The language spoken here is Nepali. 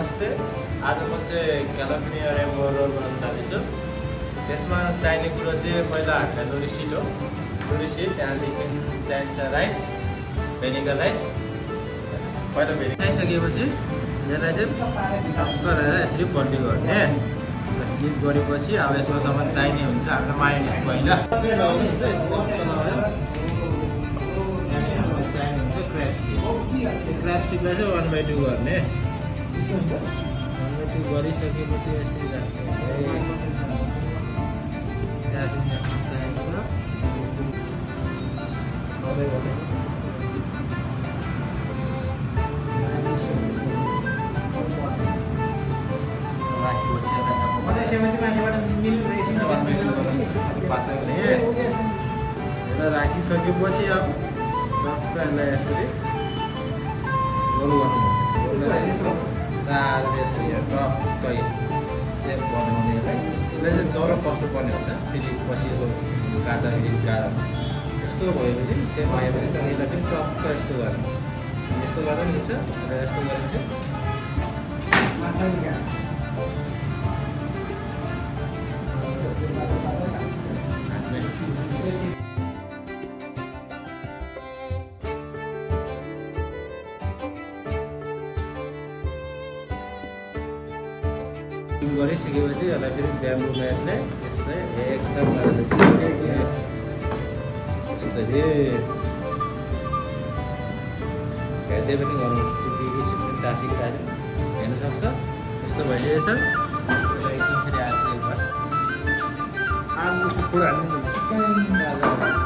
नमस्ते। आज म चाहिँ क्यालिफोर्निया रेनबो रोल बनाउन जाँदैछु। त्यसमा चाहिने कुरो चाहिँ पहिला हामीलाई डोरी सिट हो। डोरी सिट, त्यहाँदेखि चाहिन्छ राइस, भेनिगर राइस। पहिला भेनिगर खाइसकेपछि यसलाई चाहिँ टक्क रहेर यसरी पल्टी गर्ने। फ्लिप गरेपछि अब यसको सामान चाहिने हुन्छ हामीलाई मायोनिज पहिला चाहिने हुन्छ क्र्याब स्टिक। क्र्याब स्टिकलाई चाहिँ 1/2 गर्ने। 1/2 गरिसकेपछि यसरी राख्ने। चाहिन्छ राखिसकेपछि अब टक्क यसलाई यसरी गोल गर्नुपर्छ। साह्रो यसरी टक्कै सेप बनाउने यसलाई चाहिँ डह्रो कस्नुपर्ने हुन्छ। फेरि पछि काट्दाखेरि गाह्रो यस्तो भएपछि सेप भएपछि यसलाई पनि टक्क यस्तो गर्ने। यस्तो गर्दा पनि हुन्छ र यस्तो गरेपछि गरिसकेपछि यसलाई फेरि ब्याम्बो म्याटले यसलाई एकदम यस्तरी भेट्दै पनि गर्नु एकछिन पनि टाँसिएको हेर्न सक्छ। यस्तो भइसकेछ। यसलाई एकदम फेरि आज एक बार आलु सुक्खु हाल्नु